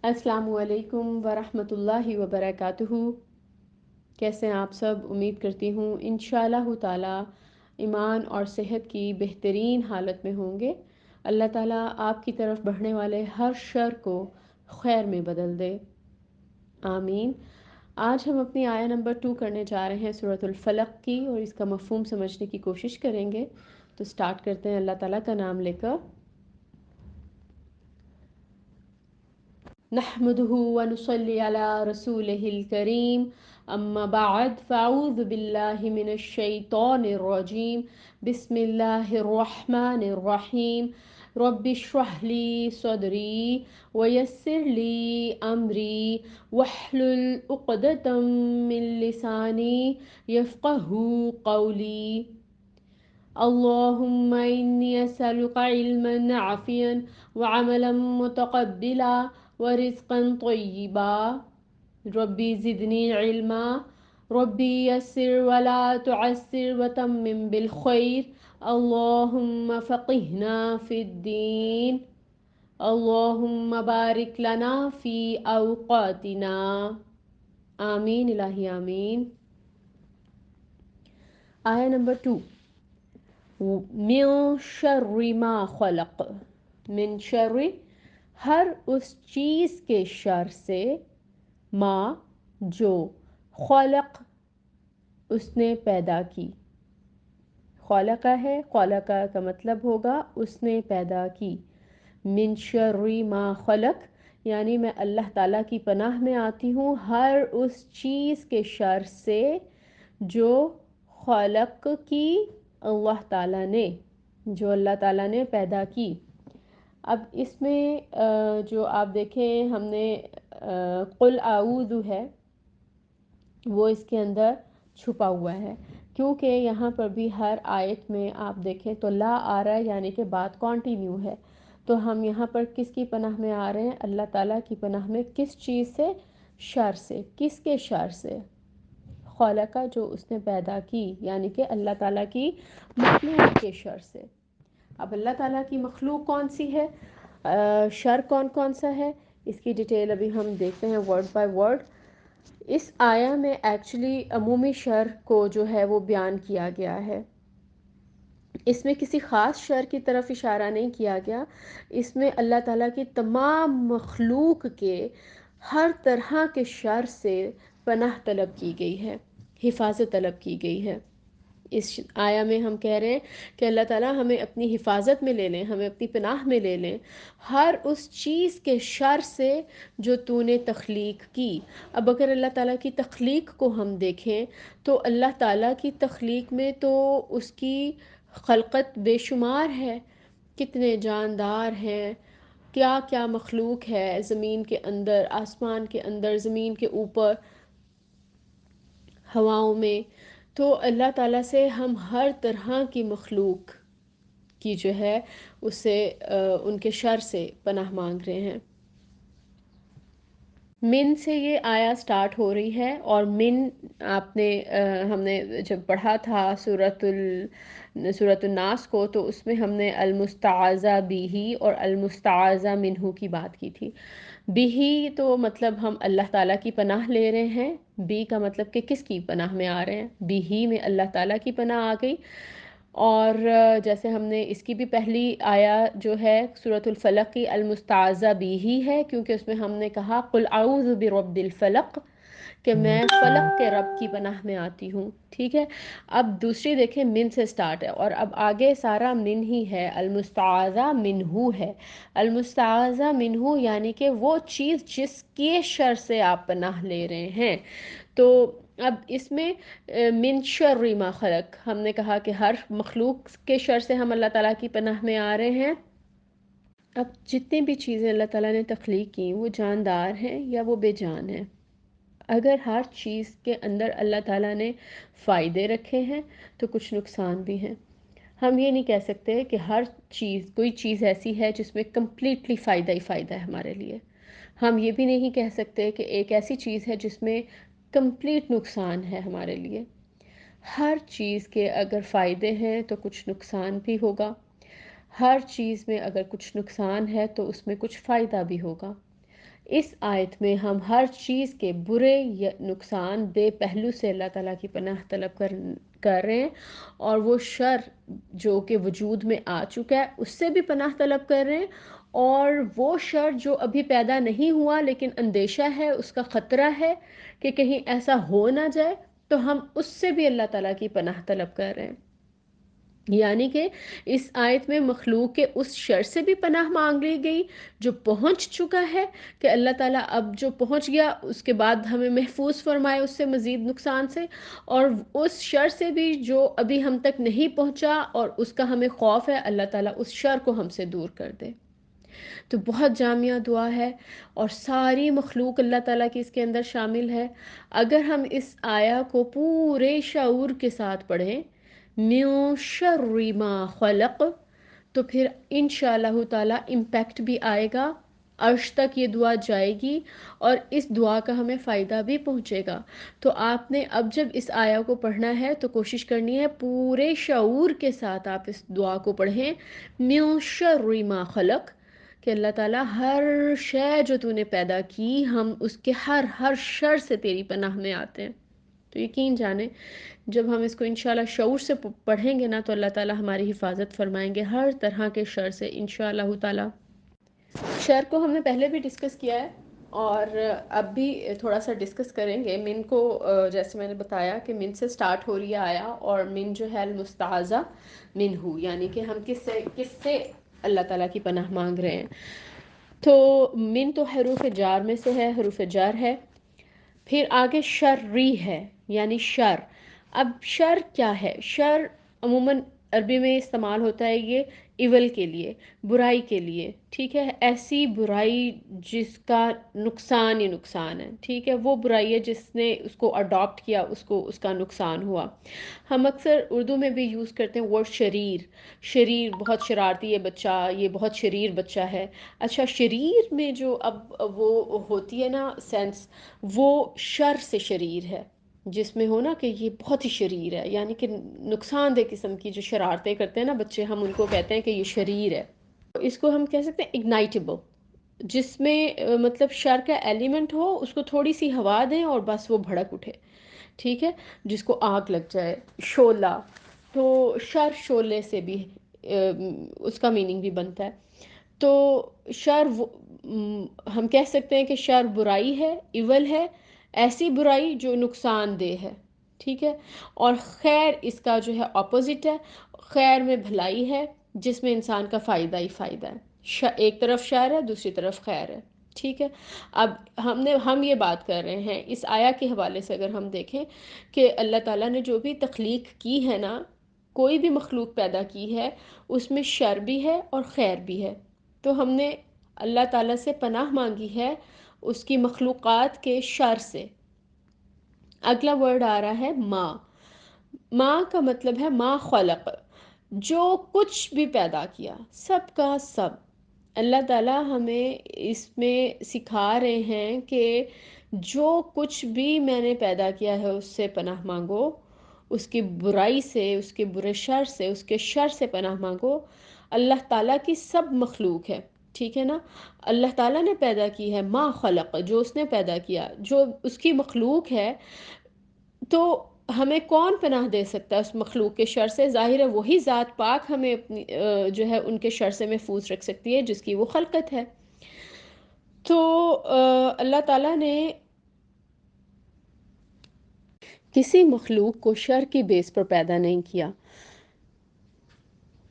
السلام علیکم ورحمۃ اللہ وبرکاتہ۔ کیسے ہیں آپ سب؟ امید کرتی ہوں انشاءاللہ تعالی ایمان اور صحت کی بہترین حالت میں ہوں گے۔ اللہ تعالیٰ آپ کی طرف بڑھنے والے ہر شر کو خیر میں بدل دے، آمین۔ آج ہم اپنی آیہ نمبر 2 کرنے جا رہے ہیں سورۃ الفلق کی، اور اس کا مفہوم سمجھنے کی کوشش کریں گے۔ تو سٹارٹ کرتے ہیں اللہ تعالیٰ کا نام لے کر۔ نحمده ونصلي على رسوله الكريم، أما بعد فأعوذ بالله من الشيطان الرجيم، بسم الله الرحمن الرحيم، رب اشرح لي صدري ويسر لي أمري واحلل عقدة من لساني يفقه قولي، اللهم إني أسألك علما نافعا وعملا متقبلا ورزقا طيبا، ربي زدني علما، ربي يسر ولا تعسر وتمم بالخير، اللهم فقهنا في الدين، اللهم بارك لنا في أوقاتنا، آمین الہی آمین۔ آیہ نمبر 2، من شر ما خلق، من شر ہر اس چیز کے شر سے، ما جو، خلق اس نے پیدا کی، خلقہ ہے، خلقہ کا مطلب ہوگا اس نے پیدا کی، من شر ما خلق یعنی میں اللہ تعالیٰ کی پناہ میں آتی ہوں ہر اس چیز کے شر سے جو خلق کی اللہ تعالیٰ نے، جو اللہ تعالیٰ نے پیدا کی۔ اب اس میں جو آپ دیکھیں ہم نے قل اعوذ ہے وہ اس کے اندر چھپا ہوا ہے، کیونکہ یہاں پر بھی ہر آیت میں آپ دیکھیں تو لا آ رہا ہے، یعنی کہ بات کنٹینیو ہے۔ تو ہم یہاں پر کس کی پناہ میں آ رہے ہیں؟ اللہ تعالیٰ کی پناہ میں۔ کس چیز سے؟ شر سے۔ کس کے شر سے؟ خالقہ جو اس نے پیدا کی، یعنی کہ اللہ تعالیٰ کی مخلوق کے شر سے۔ اب اللہ تعالیٰ کی مخلوق کون سی ہے، شر کون کون سا ہے، اس کی ڈیٹیل ابھی ہم دیکھتے ہیں ورڈ بائی ورڈ۔ اس آیہ میں ایکچولی عمومی شر کو جو ہے وہ بیان کیا گیا ہے، اس میں کسی خاص شر کی طرف اشارہ نہیں کیا گیا، اس میں اللہ تعالیٰ کی تمام مخلوق کے ہر طرح کے شر سے پناہ طلب کی گئی ہے، حفاظت طلب کی گئی ہے۔ اس آیہ میں ہم کہہ رہے ہیں کہ اللہ تعالیٰ ہمیں اپنی حفاظت میں لے لیں، ہمیں اپنی پناہ میں لے لیں ہر اس چیز کے شر سے جو تو نے تخلیق کی۔ اب اگر اللہ تعالیٰ کی تخلیق کو ہم دیکھیں تو اللہ تعالیٰ کی تخلیق میں تو اس کی خلقت بے شمار ہے، کتنے جاندار ہیں، کیا کیا مخلوق ہے زمین کے اندر، آسمان کے اندر، زمین کے اوپر، ہواؤں میں۔ تو اللہ تعالیٰ سے ہم ہر طرح کی مخلوق کی جو ہے اسے ان کے شر سے پناہ مانگ رہے ہیں۔ من سے یہ آیا سٹارٹ ہو رہی ہے، اور من آپ نے ہم نے جب پڑھا تھا سورۃ الناس کو تو اس میں ہم نے المستعاذہ بیہی اور المستعاذہ منہو کی بات کی تھی۔ بیہی تو مطلب ہم اللہ تعالیٰ کی پناہ لے رہے ہیں، بی کا مطلب کہ کس کی پناہ میں آ رہے ہیں، بیہی میں اللہ تعالیٰ کی پناہ آ گئی۔ اور جیسے ہم نے اس کی بھی پہلی آیا جو ہے سورۃ الفلق کی المستعاذہ بیہی ہے، کیونکہ اس میں ہم نے کہا قل اعوذ برب الفلق، کہ میں فلق کے رب کی پناہ میں آتی ہوں، ٹھیک ہے۔ اب دوسری دیکھیں من سے سٹارٹ ہے، اور اب آگے سارا من ہی ہے، المستعاذہ منہو ہے، المستعاذہ منہو یعنی کہ وہ چیز جس کے شر سے آپ پناہ لے رہے ہیں۔ تو اب اس میں من شر ما خلق ہم نے کہا کہ ہر مخلوق کے شر سے ہم اللہ تعالیٰ کی پناہ میں آ رہے ہیں۔ اب جتنی بھی چیزیں اللہ تعالیٰ نے تخلیق کی وہ جاندار ہیں یا وہ بے جان ہیں، اگر ہر چیز کے اندر اللہ تعالیٰ نے فائدے رکھے ہیں تو کچھ نقصان بھی ہیں۔ ہم یہ نہیں کہہ سکتے کہ ہر چیز، کوئی چیز ایسی ہے جس میں کمپلیٹلی فائدہ ہی فائدہ ہے ہمارے لیے۔ ہم یہ بھی نہیں کہہ سکتے کہ ایک ایسی چیز ہے جس میں کمپلیٹ نقصان ہے ہمارے لیے۔ ہر چیز کے اگر فائدے ہیں تو کچھ نقصان بھی ہوگا، ہر چیز میں اگر کچھ نقصان ہے تو اس میں کچھ فائدہ بھی ہوگا۔ اس آیت میں ہم ہر چیز کے برے یا نقصان دہ پہلو سے اللہ تعالیٰ کی پناہ طلب کر رہے ہیں، اور وہ شر جو کہ وجود میں آ چکا ہے اس سے بھی پناہ طلب کر رہے ہیں، اور وہ شر جو ابھی پیدا نہیں ہوا لیکن اندیشہ ہے، اس کا خطرہ ہے کہ کہیں ایسا ہو نہ جائے، تو ہم اس سے بھی اللہ تعالیٰ کی پناہ طلب کر رہے ہیں۔ یعنی کہ اس آیت میں مخلوق کے اس شر سے بھی پناہ مانگ لی گئی جو پہنچ چکا ہے، کہ اللہ تعالیٰ اب جو پہنچ گیا اس کے بعد ہمیں محفوظ فرمائے اس سے مزید نقصان سے، اور اس شر سے بھی جو ابھی ہم تک نہیں پہنچا اور اس کا ہمیں خوف ہے، اللہ تعالیٰ اس شر کو ہم سے دور کر دے۔ تو بہت جامعہ دعا ہے، اور ساری مخلوق اللہ تعالیٰ کی اس کے اندر شامل ہے۔ اگر ہم اس آیا کو پورے شعور کے ساتھ پڑھیں، من شر ما خلق، تو پھر انشاءاللہ تعالیٰ امپیکٹ بھی آئے گا، عرش تک یہ دعا جائے گی، اور اس دعا کا ہمیں فائدہ بھی پہنچے گا۔ تو آپ نے اب جب اس آیا کو پڑھنا ہے تو کوشش کرنی ہے پورے شعور کے ساتھ آپ اس دعا کو پڑھیں، من شر ما خلق، کہ اللہ تعالیٰ ہر شے جو تو نے پیدا کی، ہم اس کے ہر شر سے تیری پناہ میں آتے ہیں۔ تو یقین جانیں جب ہم اس کو انشاءاللہ شعور سے پڑھیں گے نا، تو اللہ تعالیٰ ہماری حفاظت فرمائیں گے ہر طرح کے شر سے انشاءاللہ تعالیٰ۔ شر کو ہم نے پہلے بھی ڈسکس کیا ہے، اور اب بھی تھوڑا سا ڈسکس کریں گے۔ من کو جیسے میں نے بتایا کہ من سے سٹارٹ ہو رہی آیا، اور من جو ہے المستعاذہ منہو، یعنی کہ ہم کس سے اللہ تعالیٰ کی پناہ مانگ رہے ہیں۔ تو من تو حروف جار میں سے ہے، حروف جار ہے، پھر آگے شرری ہے یعنی شر۔ اب شر کیا ہے؟ شر عموماً عربی میں استعمال ہوتا ہے یہ ایول کے لیے، برائی کے لیے، ٹھیک ہے؟ ایسی برائی جس کا نقصان ہی نقصان ہے، ٹھیک ہے؟ وہ برائی ہے جس نے اس کو اڈاپٹ کیا، اس کا نقصان ہوا۔ ہم اکثر اردو میں بھی یوز کرتے ہیں ورڈ شریر، شریر بہت شرارتی ہے بچہ، یہ بہت شریر بچہ ہے۔ اچھا، شریر میں جو اب وہ ہوتی ہے نا سینس، وہ شر سے شریر ہے، جس میں ہو نا کہ یہ بہت ہی شریر ہے، یعنی کہ نقصان دہ قسم کی جو شرارتیں کرتے ہیں نا بچے، ہم ان کو کہتے ہیں کہ یہ شریر ہے۔ اس کو ہم کہہ سکتے ہیں اگنائٹیبل، جس میں مطلب شر کا ایلیمنٹ ہو، اس کو تھوڑی سی ہوا دیں اور بس وہ بھڑک اٹھے، ٹھیک ہے؟ جس کو آگ لگ جائے، شعلہ۔ تو شر شعلے سے بھی اس کا میننگ بھی بنتا ہے۔ تو شر ہم کہہ سکتے ہیں کہ شر برائی ہے، ایول ہے، ایسی برائی جو نقصان دہ ہے، ٹھیک ہے؟ اور خیر اس کا جو ہے اپوزٹ ہے، خیر میں بھلائی ہے جس میں انسان کا فائدہ ہی فائدہ ہے۔ ایک طرف شر ہے، دوسری طرف خیر ہے، ٹھیک ہے؟ اب ہم یہ بات کر رہے ہیں اس آیا کے حوالے سے، اگر ہم دیکھیں کہ اللہ تعالیٰ نے جو بھی تخلیق کی ہے نا، کوئی بھی مخلوق پیدا کی ہے، اس میں شر بھی ہے اور خیر بھی ہے۔ تو ہم نے اللہ تعالیٰ سے پناہ مانگی ہے اس کی مخلوقات کے شر سے۔ اگلا ورڈ آ رہا ہے ما۔ ما کا مطلب ہے ما خلق، جو کچھ بھی پیدا کیا، سب کا سب۔ اللہ تعالیٰ ہمیں اس میں سکھا رہے ہیں کہ جو کچھ بھی میں نے پیدا کیا ہے اس سے پناہ مانگو، اس کی برائی سے، اس کے برے شر سے، اس کے شر سے پناہ مانگو۔ اللہ تعالیٰ کی سب مخلوق ہے، ٹھیک ہے نا؟ اللہ تعالیٰ نے پیدا کی ہے ما خلق، جو اس نے پیدا کیا، جو اس کی مخلوق ہے۔ تو ہمیں کون پناہ دے سکتا ہے اس مخلوق کے شر سے؟ ظاہر ہے وہی ذات پاک ہمیں اپنی جو ہے ان کے شر سے محفوظ رکھ سکتی ہے جس کی وہ خلقت ہے۔ تو اللہ تعالیٰ نے کسی مخلوق کو شر کی بیس پر پیدا نہیں کیا۔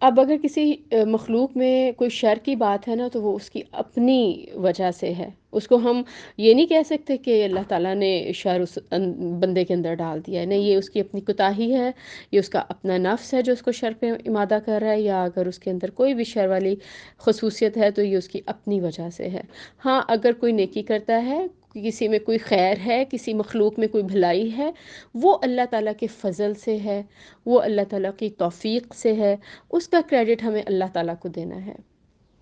اب اگر کسی مخلوق میں کوئی شر کی بات ہے نا، تو وہ اس کی اپنی وجہ سے ہے۔ اس کو ہم یہ نہیں کہہ سکتے کہ اللہ تعالیٰ نے شر اس بندے کے اندر ڈال دیا ہے، نہیں، یہ اس کی اپنی کوتاہی ہے، یہ اس کا اپنا نفس ہے جو اس کو شر پہ امادہ کر رہا ہے، یا اگر اس کے اندر کوئی بھی شر والی خصوصیت ہے تو یہ اس کی اپنی وجہ سے ہے۔ ہاں، اگر کوئی نیکی کرتا ہے، کسی میں کوئی خیر ہے، کسی مخلوق میں کوئی بھلائی ہے، وہ اللہ تعالیٰ کے فضل سے ہے، وہ اللہ تعالیٰ کی توفیق سے ہے، اس کا کریڈٹ ہمیں اللہ تعالیٰ کو دینا ہے،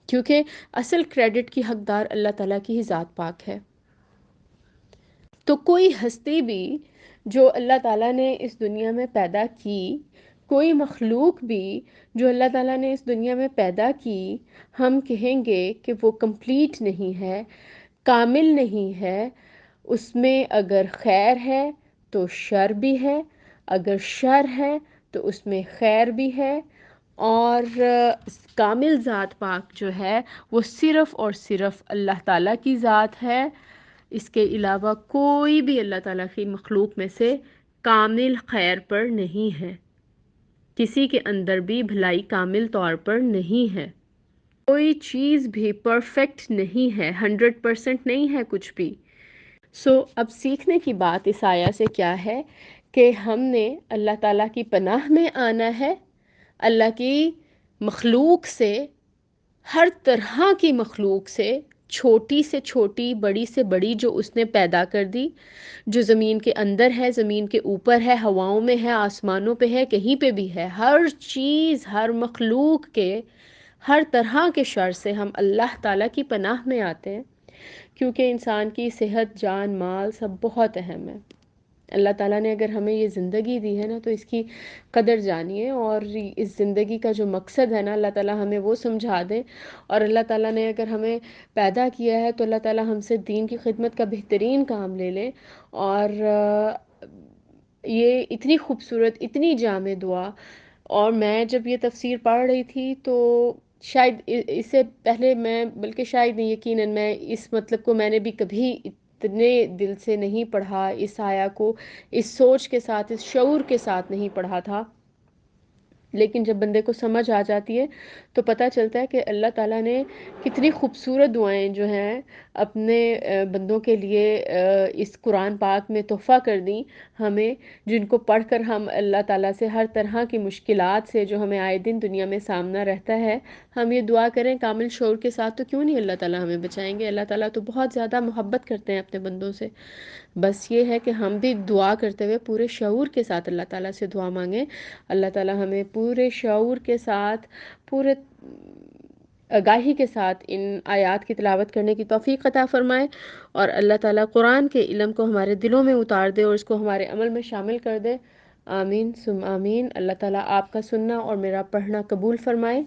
کیونکہ اصل کریڈٹ کی حقدار اللہ تعالیٰ کی ہی ذات پاک ہے۔ تو کوئی ہستی بھی جو اللہ تعالیٰ نے اس دنیا میں پیدا کی، کوئی مخلوق بھی جو اللہ تعالیٰ نے اس دنیا میں پیدا کی، ہم کہیں گے کہ وہ کمپلیٹ نہیں ہے، کامل نہیں ہے، اس میں اگر خیر ہے تو شر بھی ہے، اگر شر ہے تو اس میں خیر بھی ہے، اور کامل ذات پاک جو ہے وہ صرف اور صرف اللہ تعالیٰ کی ذات ہے، اس کے علاوہ کوئی بھی اللہ تعالیٰ کی مخلوق میں سے کامل خیر پر نہیں ہے، کسی کے اندر بھی بھلائی کامل طور پر نہیں ہے، کوئی چیز بھی پرفیکٹ نہیں ہے، 100% نہیں ہے کچھ بھی۔ اب سیکھنے کی بات اس آیا سے کیا ہے کہ ہم نے اللہ تعالیٰ کی پناہ میں آنا ہے، اللہ کی مخلوق سے، ہر طرح کی مخلوق سے چھوٹی بڑی سے بڑی جو اس نے پیدا کر دی، جو زمین کے اندر ہے، زمین کے اوپر ہے، ہواؤں میں ہے، آسمانوں پہ ہے، کہیں پہ بھی ہے، ہر چیز، ہر مخلوق کے ہر طرح کے شر سے ہم اللہ تعالیٰ کی پناہ میں آتے ہیں، کیونکہ انسان کی صحت، جان، مال سب بہت اہم ہے۔ اللہ تعالیٰ نے اگر ہمیں یہ زندگی دی ہے نا تو اس کی قدر جانیے، اور اس زندگی کا جو مقصد ہے نا اللہ تعالیٰ ہمیں وہ سمجھا دے، اور اللہ تعالیٰ نے اگر ہمیں پیدا کیا ہے تو اللہ تعالیٰ ہم سے دین کی خدمت کا بہترین کام لے لے، اور یہ اتنی خوبصورت، اتنی جامع دعا، اور میں جب یہ تفسیر پڑھ رہی تھی تو شاید اس سے پہلے میں، بلکہ شاید نہیں، یقیناً میں اس مطلب کو میں نے بھی کبھی اتنے دل سے نہیں پڑھا، اس آیا کو اس سوچ کے ساتھ، اس شعور کے ساتھ نہیں پڑھا تھا، لیکن جب بندے کو سمجھ آ جاتی ہے تو پتہ چلتا ہے کہ اللہ تعالیٰ نے کتنی خوبصورت دعائیں جو ہیں اپنے بندوں کے لیے اس قرآن پاک میں تحفہ کر دیں ہمیں، جن کو پڑھ کر ہم اللہ تعالیٰ سے ہر طرح کی مشکلات سے جو ہمیں آئے دن دنیا میں سامنا رہتا ہے، ہم یہ دعا کریں کامل شعور کے ساتھ، تو کیوں نہیں اللہ تعالیٰ ہمیں بچائیں گے۔ اللہ تعالیٰ تو بہت زیادہ محبت کرتے ہیں اپنے بندوں سے، بس یہ ہے کہ ہم بھی دعا کرتے ہوئے پورے شعور کے ساتھ اللہ تعالیٰ سے دعا مانگیں۔ اللہ تعالیٰ ہمیں پورے شعور کے ساتھ، پورے آگاہی کے ساتھ ان آیات کی تلاوت کرنے کی توفیق عطا فرمائے، اور اللہ تعالیٰ قرآن کے علم کو ہمارے دلوں میں اتار دے اور اس کو ہمارے عمل میں شامل کر دے۔ آمین ثم آمین۔ اللہ تعالیٰ آپ کا سننا اور میرا پڑھنا قبول فرمائے۔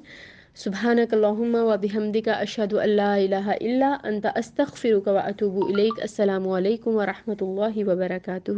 سبحانک اللہم و بحمدک، اشہد ان لا الہ الا انت، استغفرک و اتوب الیک۔ السلام علیکم و رحمۃ اللہ وبرکاتہ۔